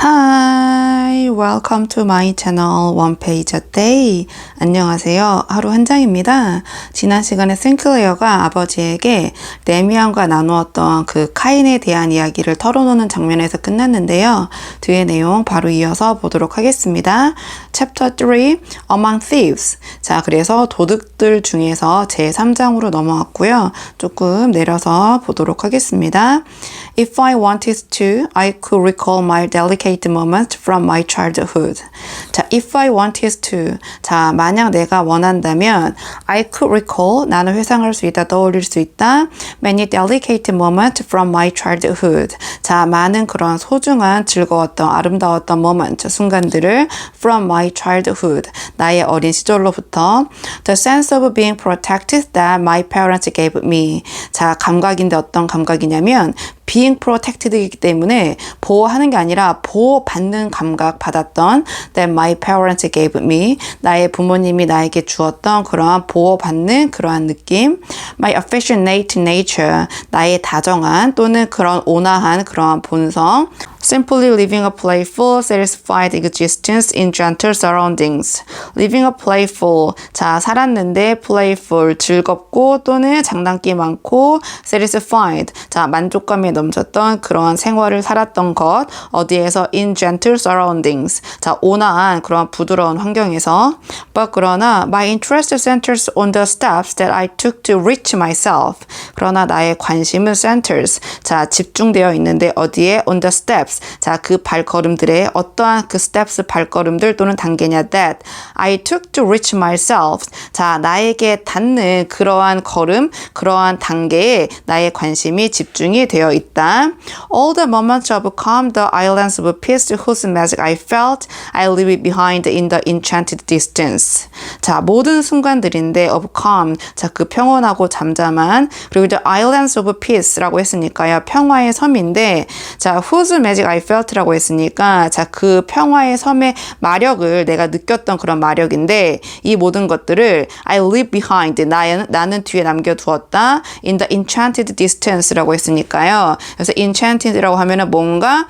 Hi, welcome to my channel One Page a Day. 안녕하세요. 하루 한 장입니다. 지난 시간에 싱클레어가 아버지에게 레미안과 나누었던 그 카인에 대한 이야기를 털어놓는 장면에서 끝났는데요. 뒤에 내용 바로 이어서 보도록 하겠습니다. Chapter 3, Among Thieves. 자, 그래서 도둑들 중에서 제3장으로 넘어왔고요. 조금 내려서 보도록 하겠습니다. If I wanted to, I could recall my delicate moments from my childhood. 자, if I wanted to. 자, 만약 내가 원한다면 I could recall. 나는 회상할 수 있다, 떠올릴 수 있다. Many delicate moments from my childhood. 자, 많은 그런 소중한, 즐거웠던, 아름다웠던 moment, 순간들을 from my childhood. 나의 어린 시절로부터. The sense of being protected that my parents gave me. 자, 감각인데 어떤 감각이냐면 being protected이기 때문에 보호하는 게 아니라 보호받는 감각 받았던 that my parents gave me. 나의 부모님이 나에게 주었던 그러한 보호받는 그러한 느낌. My affectionate nature. 나의 다정한 또는 그런 온화한 그러한 본성. Simply living a playful, satisfied existence in gentle surroundings. Living a playful. 자, 살았는데 playful. 즐겁고 또는 장난기 많고 satisfied. 자, 만족감에 넘쳤던 그런 생활을 살았던 것. 어디에서? In gentle surroundings. 자, 온화한 그런 부드러운 환경에서. But 그러나 my interest centers on the steps that I took to reach myself. 그러나 나의 관심은 centers. 자, 집중되어 있는데 어디에? On the steps. 자, 그 발걸음들의 어떠한 그 steps 발걸음들 또는 단계냐 that I took to reach myself. 자, 나에게 닿는 그러한 걸음, 그러한 단계에 나의 관심이 집중이 되어 있다. All the moments of calm, the islands of peace whose magic I felt, I leave it behind in the enchanted distance. 자, 모든 순간들인데 of calm, 자, 그 평온하고 잠잠한, 그리고 the islands of peace라고 했으니까요, 평화의 섬인데, 자, whose magic I felt라고 했으니까, 자, 그 평화의 섬의 마력을 내가 느꼈던 그런 마력인데, 이 모든 것들을 I leave behind, 나는 뒤에 남겨두었다. In the enchanted distance라고 했으니까요. 그래서 enchanted라고 하면은 뭔가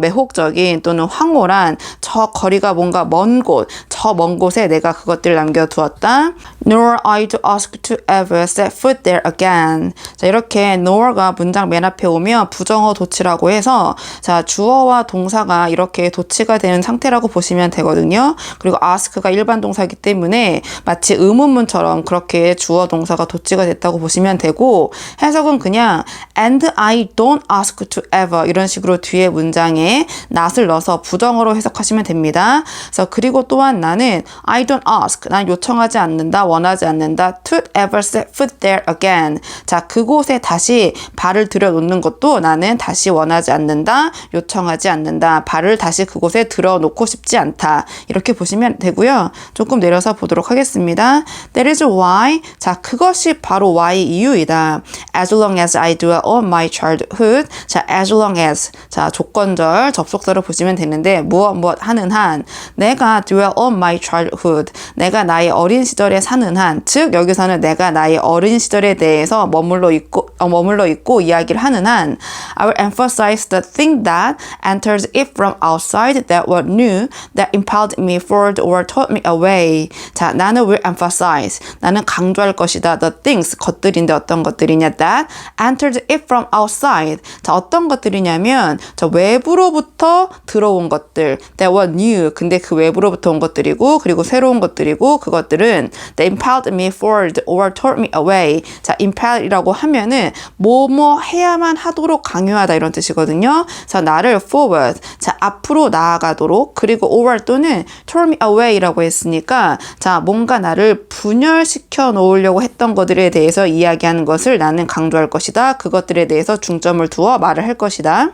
매혹적인 또는 황홀한 저 거리가 뭔가 먼 곳, 저 먼 곳에 내가 그것들을 남겨두었다. Nor I'd ask to ever set foot there again. 자, 이렇게 nor가 문장 맨 앞에 오면 부정어 도치라고 해서, 자, 주어와 동사가 이렇게 도치가 되는 상태라고 보시면 되거든요. 그리고 ask가 일반 동사이기 때문에 마치 의문문처럼 그렇게 주어 동사가 도치가 됐다고 보시면 되고, 해석은 그냥 and I don't ask to ever 이런 식으로 뒤에 문장에 not을 넣어서 부정어로 해석하시면 됩니다. 그래서 그리고 또한 나는 I don't ask, 난 요청하지 않는다, 원하지 않는다 to ever set foot there again. 자, 그곳에 다시 발을 들여놓는 것도 나는 다시 원하지 않는다, 요청하지 않는다, 발을 다시 그곳에 들어놓고 싶지 않다, 이렇게 보시면 되고요. 조금 내려서 보도록 하겠습니다. That is why. 자, 그것이 바로 why 이유이다. As long as I dwell on my childhood. 자, as long as. 자, 조건절 접속사로 보시면 되는데 무엇 하는 한, 내가 dwell on my childhood. 내가 나의 어린 시절에 사는 한, 즉 여기서는 내가 나의 어린 시절에 대해서 머물러 있고 이야기를 하는 한, I will emphasize the thing that enters it from outside that was new, that impelled me forward or taught me away. 자, 나는 will emphasize. 나는 강조할 것이다. The things, 것들인데 어떤 것들이냐? That entered it from outside. 자, 어떤 것들이냐면 저 외부로부터 들어온 것들. That was new. 근데 그 외부로부터 온 것들이고, 그리고 새로운 것들이고, 그것들은 that impelled me forward or taught me away. 자, impel이라고 하면은 뭐뭐 해야만 하도록 강요하다 이런 뜻이거든요. 그래서 나를 forward, 자, 앞으로 나아가도록, 그리고 or 또는 taught me away라고 했으니까, 자, 뭔가 나를 분열시켜 놓으려고 했던 것들에 대해서 이야기하는 것을 나는 강조할 것이다. 그것들에 대해서 중점을 두어 말을 할 것이다.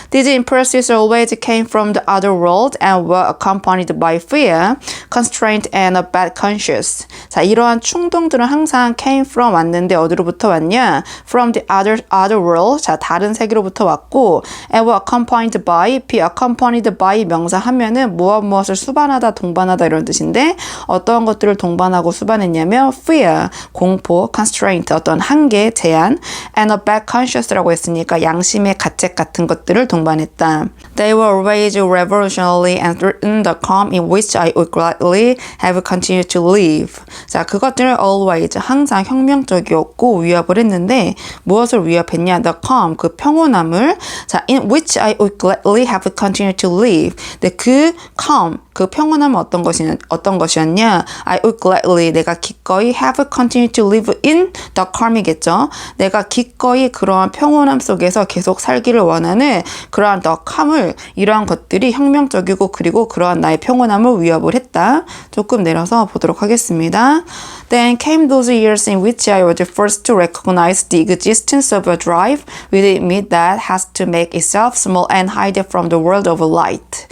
These impulses always came from the other world and were accompanied by fear, constraint, and a bad conscience. 자, 이러한 충동들은 항상 came from 왔는데 어디로부터 왔냐? From the other world. 자, 다른 세계로부터 왔고, and were accompanied by, be accompanied by 명사 하면은 무엇을 수반하다, 동반하다 이런 뜻인데, 어떤 것들을 동반하고 수반했냐면 fear, 공포, constraint, 어떤 한계, 제한, and a bad conscience라고 했으니까 양심의 가책 같은 것들을 등반했다. They were always revolutionary and threatened the calm in which I would gladly have continued to live. 자, 그것들은 always 항상 혁명적이었고 위협을 했는데 무엇을 위협했냐? The calm, 그 평온함을 자, in which I would gladly have continued to live. 근데 그 calm, 그 평온함은 어떤 것이었냐? I would gladly, 내가 기꺼이 have continued to live in the calm이겠죠. 내가 기꺼이 그러한 평온함 속에서 계속 살기를 원하는 그러한 the calm을 이러한 것들이 혁명적이고 그리고 그러한 나의 평온함을 위협을 했다. 조금 내려서 보도록 하겠습니다. Then came those years in which I was first to recognize the existence of a drive within me that has to make itself small and hide from the world of light.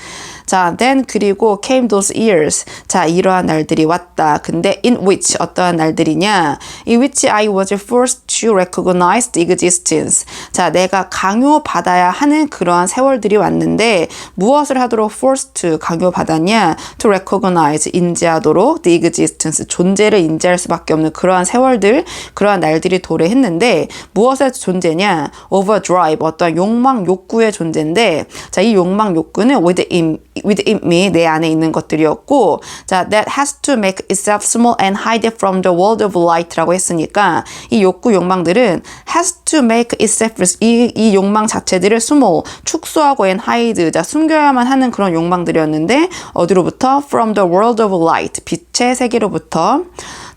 자, then 그리고 came those years. 자, 이러한 날들이 왔다. 근데 in which 어떠한 날들이냐? In which I was forced to recognize the existence. 자, 내가 강요받아야 하는 그러한 세월들이 왔는데 무엇을 하도록 forced to 강요받았냐? To recognize, 인지하도록 the existence, 존재를 인지할 수밖에 없는 그러한 세월들, 그러한 날들이 도래했는데 무엇의 존재냐? Overdrive, 어떤 욕망, 욕구의 존재인데 자, 이 욕망, 욕구는 within me, 내 안에 있는 것들이었고 자, that has to make itself small and hide it from the world of light라고 했으니까 이 욕구, 욕망들은 has to make itself, 이 욕망 자체들을 small, 축소하고 and hide, 자, 숨겨야만 하는 그런 욕망들이었는데 어디로부터? From the world of light, 빛의 세계로부터.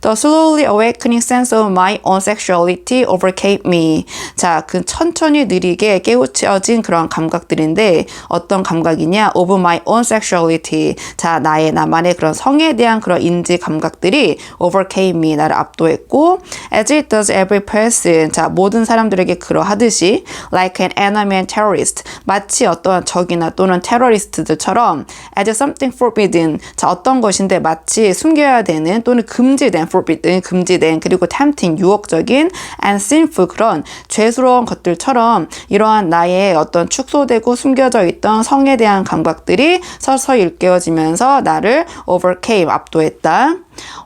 The slowly awakening sense of my own sexuality overcame me. 자, 그 천천히 느리게 깨우쳐진 그런 감각들인데 어떤 감각이냐? Of my own sexuality. 자, 나만의 그런 성에 대한 그런 인지 감각들이 overcame me, 나를 압도했고 as it does every person. 자, 모든 사람들에게 그러하듯이 like an enemy and terrorist. 마치 어떠한 적이나 또는 테러리스트들처럼 as something forbidden. 자, 어떤 것인데 마치 숨겨야 되는 또는 금지된 forbidden, 금지된 그리고 tempting, 유혹적인 and sinful, 그런 죄스러운 것들처럼 이러한 나의 어떤 축소되고 숨겨져 있던 성에 대한 감각들이 서서히 일깨워지면서 나를 overcame, 압도했다.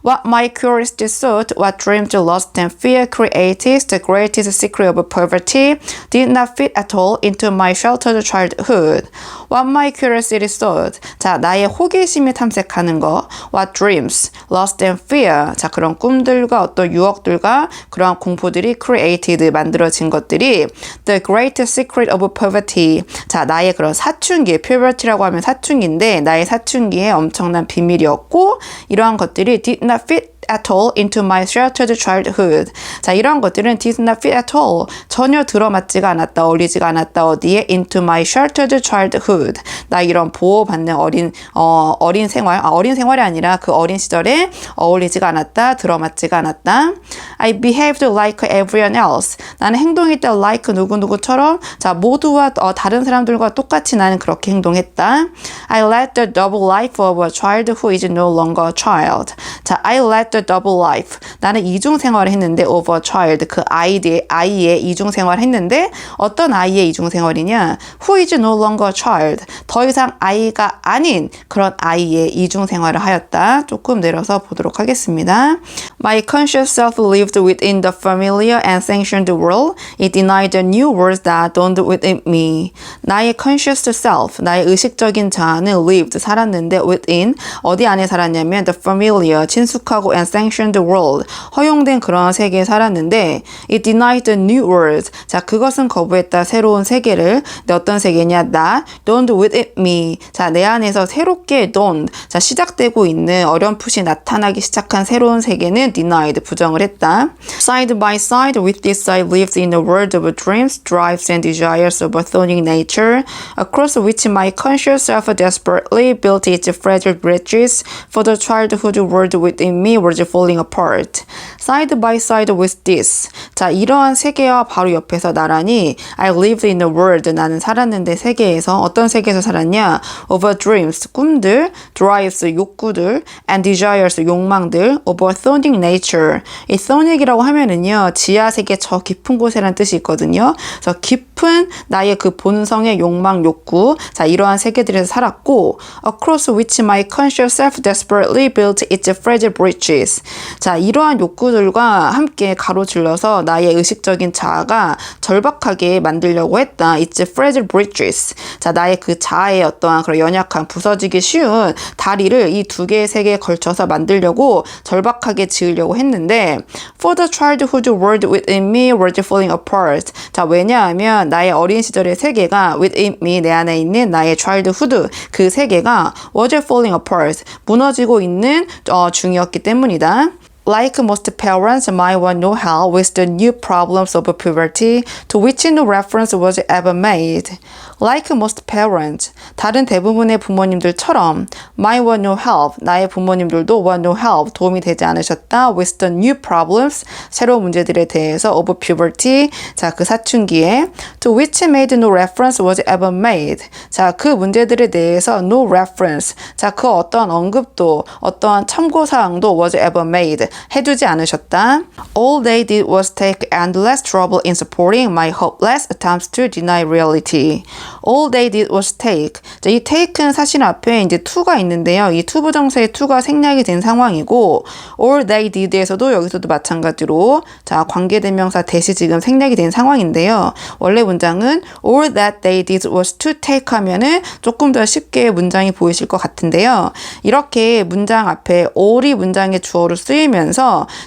What my curiosity sought, what dreams lust and fear created, the greatest secret of poverty, did not fit at all into my sheltered childhood. What my curiosity sought, 자, 나의 호기심이 탐색하는 거. What dreams, lust and fear, 자, 그런 꿈들과 어떤 유혹들과 그러한 공포들이 created, 만들어진 것들이 the greatest secret of poverty, 자, 나의 그런 사춘기, puberty라고 하면 사춘기인데 나의 사춘기에 엄청난 비밀이었고 이러한 것들이 did not fit at all into my sheltered childhood. 자, 이런 것들은 did not fit at all, 전혀 들어맞지가 않았다, 어울리지가 않았다. 어디에? into my sheltered childhood. 나 이런 보호받는 어린 생활, 어린 생활이 아니라 그 어린 시절에 어울리지가 않았다, 들어맞지가 않았다. I behaved like everyone else. 나는 행동했다 like 누구누구처럼, 자, 모두와 다른 사람들과 똑같이 나는 그렇게 행동했다. I led the double life of a child who is no longer a child. 자, I led the double life. 나는 이중 생활을 했는데 of a child, 그 아이의 이중 생활을 했는데 어떤 아이의 이중 생활이냐? Who is no longer a child. 더 이상 아이가 아닌 그런 아이의 이중 생활을 하였다. 조금 내려서 보도록 하겠습니다. My conscious self lived within the familiar and sanctioned world. It denied the new worlds that dawned within me. 나의 conscious self, 나의 의식적인 자아는 lived, 살았는데 within, 어디 안에 살았냐면 the familiar, 친숙하고 and sanctioned world, 허용된 그런 세계에 살았는데 it denied the new world. 자, 그것은 거부했다, 새로운 세계를. 근데 어떤 세계냐? that dawned within me. 자, 내 안에서 새롭게 dawned, 자, 시작되고 있는 어렴풋이 나타나기 시작한 새로운 세계는 denied, 부정을 했다. Side by side with this I lived in a world of dreams, drives and desires of a thorny nature, across which my conscious self desperately built its fragile bridges, for the childhood world within me was falling apart. Side by side with this. 자, 이러한 세계와 바로 옆에서 나란히 I lived in a world, 나는 살았는데 세계에서, 어떤 세계에서 살았냐? Of dreams, 꿈들, drives, 욕구들, and desires, 욕망들, of a thorny nature. 이 sonic이라고 하면은요, 지하 세계 저 깊은 곳이라는 뜻이 있거든요. 그래서 깊은 나의 그 본성의 욕망, 욕구. 자, 이러한 세계들에서 살았고, across which my conscious self desperately built its fragile bridges. 자, 이러한 욕구들과 함께 가로질러서 나의 의식적인 자아가 절박하게 만들려고 했다. its fragile bridges. 자, 나의 그 자아의 어떠한 그런 연약한 부서지기 쉬운 다리를 이 두 개의 세계에 걸쳐서 만들려고 절박하게 지으려고 했는데 for the childhood world within me was falling apart. 자, 왜냐하면 나의 어린 시절의 세계가 within me, 내 안에 있는 나의 childhood, 그 세계가 was falling apart, 무너지고 있는 중이었기 때문이다. Like most parents, mine were no help with the new problems of puberty to which no reference was ever made. Like most parents, 다른 대부분의 부모님들처럼 mine were no help, 나의 부모님들도 were no help, 도움이 되지 않으셨다. With the new problems, 새로운 문제들에 대해서 of puberty, 자, 그 사춘기에 to which made no reference was ever made. 자, 그 문제들에 대해서 no reference, 자, 그 어떠한 언급도, 어떠한 참고사항도 was ever made, 해두지 않으셨다. All they did was take endless trouble in supporting my hopeless attempts to deny reality. All they did was take. 자, 이 take는 사실 앞에 이제 to가 있는데요. 이 to 부정사의 to가 생략이 된 상황이고, all they did에서도 여기서도 마찬가지로 자, 관계대명사 대시 지금 생략이 된 상황인데요. 원래 문장은 all that they did was to take 하면은 조금 더 쉽게 문장이 보이실 것 같은데요. 이렇게 문장 앞에 all이 문장의 주어로 쓰이면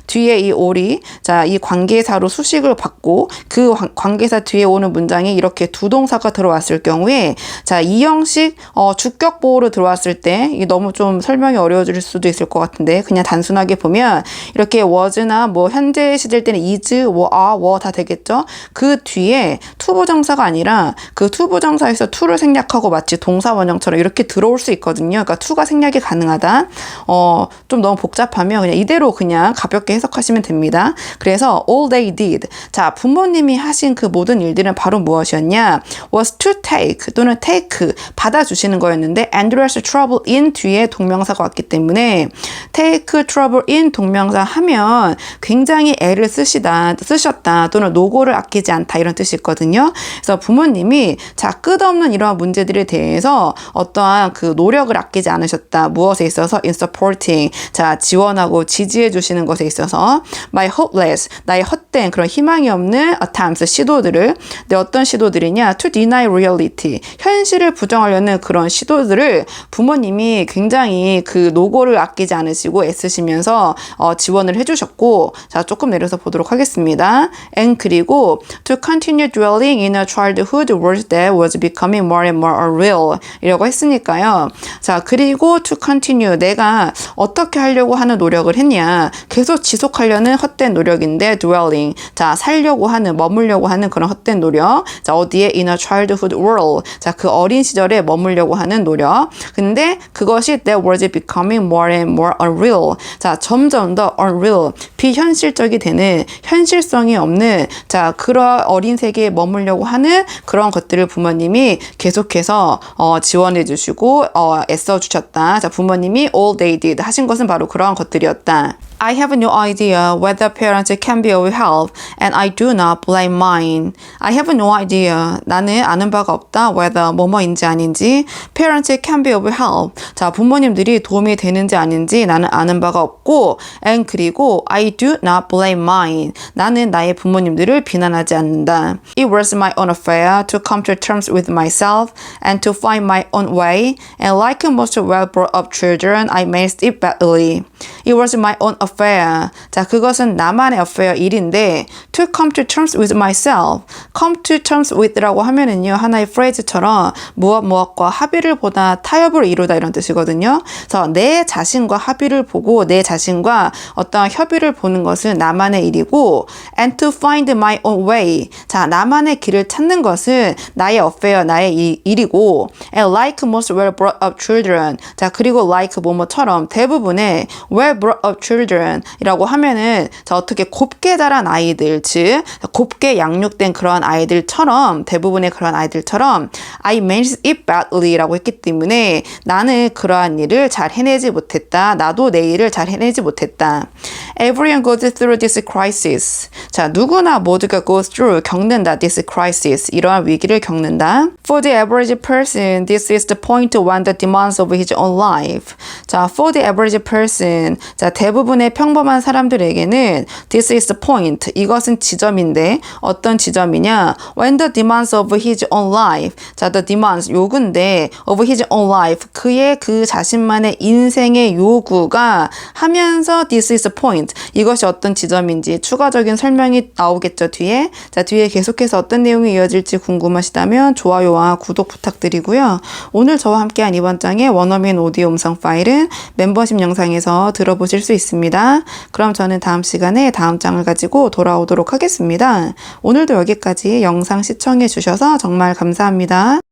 뒤에 이 all이 자, 이 관계사로 수식을 받고 그 관계사 뒤에 오는 문장에 이렇게 두 동사가 들어왔을 경우에 자, 이 형식 주격 보호로 들어왔을 때 이게 너무 좀 설명이 어려워질 수도 있을 것 같은데 그냥 단순하게 보면 이렇게 was나 뭐 현재 시제일 때는 is, were, were 다 되겠죠. 그 뒤에 투부정사가 아니라 그 투부정사에서 to를 생략하고 마치 동사 원형처럼 이렇게 들어올 수 있거든요. 그러니까 to가 생략이 가능하다. 좀 너무 복잡하면 그냥 이대로 그냥 가볍게 해석하시면 됩니다. 그래서 all they did. 자, 부모님이 하신 그 모든 일들은 바로 무엇이었냐? was to take 또는 take 받아주시는 거였는데 endless trouble in 뒤에 동명사가 왔기 때문에 take trouble in 동명사 하면 굉장히 애를 쓰셨다 또는 노고를 아끼지 않다 이런 뜻이 있거든요. 그래서 부모님이 자, 끝없는 이러한 문제들에 대해서 어떠한 그 노력을 아끼지 않으셨다. 무엇에 있어서 in supporting. 자, 지원하고 지지해 주시는 것에 있어서 my hopeless, 나의 헛된 그런 희망이 없는 attempts, 시도들을 근데 어떤 시도들이냐? to deny reality, 현실을 부정하려는 그런 시도들을 부모님이 굉장히 그 노고를 아끼지 않으시고 애쓰시면서 지원을 해주셨고 자, 조금 내려서 보도록 하겠습니다. and 그리고 to continue dwelling in a childhood world that was becoming more and more unreal 이라고 했으니까요. 자, 그리고 to continue, 내가 어떻게 하려고 하는 노력을 했냐? 계속 지속하려는 헛된 노력인데 dwelling, 자, 살려고 하는, 머물려고 하는 그런 헛된 노력. 자, 어디에? in a childhood world. 자, 그 어린 시절에 머물려고 하는 노력. 근데 그것이 that was becoming more and more unreal. 자, 점점 더 unreal, 비현실적이 되는, 현실성이 없는 자, 그런 어린 세계에 머물려고 하는 그런 것들을 부모님이 계속해서 지원해 주시고 애써 주셨다. 자, 부모님이 all they did 하신 것은 바로 그러한 것들이었다. I have no idea whether parents can be of help, and I do not blame mine. I have no idea. 나는 아는 바가 없다. whether 뭐뭐인지 아닌지. parents can be of help. 자, 부모님들이 도움이 되는지 아닌지 나는 아는 바가 없고, and 그리고 I do not blame mine. 나는 나의 부모님들을 비난하지 않는다. It was my own affair to come to terms with myself and to find my own way. And like most well brought up children, I managed it badly. It was my own affair. 자, 그것은 나만의 affair, 일인데 to come to terms with myself. come to terms with라고 하면은요, 하나의 phrase처럼 무엇과 합의를 보다 타협을 이루다 이런 뜻이거든요. 그래서 내 자신과 합의를 보고 내 자신과 어떤 협의를 보는 것은 나만의 일이고 and to find my own way. 자, 나만의 길을 찾는 것은 나의 affair, 나의 일이고 and like most well brought up children. 자, 그리고 like 뭐뭐처럼 대부분의 well brought up children children 이라고 하면은 자, 어떻게 곱게 자란 아이들, 즉 곱게 양육된 그런 아이들처럼 대부분의 그런 아이들처럼 I managed it badly 라고 했기 때문에 나는 그러한 일을 잘 해내지 못했다. 나도 내 일을 잘 해내지 못했다. Everyone goes through this crisis. 자, 누구나 모두가 goes through 겪는다. This crisis. 이러한 위기를 겪는다. For the average person, this is the point when the demands of his own life. 자, for the average person. 자, 대부분의 평범한 사람들에게는 this is the point. 이것은 지점인데 어떤 지점이냐? When the demands of his own life. 자, the demands 요구인데 of his own life. 그의 그 자신만의 인생의 요구가 하면서 this is the point. 이것이 어떤 지점인지 추가적인 설명이 나오겠죠, 뒤에. 자, 뒤에 계속해서 어떤 내용이 이어질지 궁금하시다면 좋아요와 구독 부탁드리고요. 오늘 저와 함께한 이번 장의 원어민 오디오 음성 파일은 멤버십 영상에서 들어보실 수 있습니다. 그럼 저는 다음 시간에 다음 장을 가지고 돌아오도록 하겠습니다. 오늘도 여기까지 영상 시청해 주셔서 정말 감사합니다.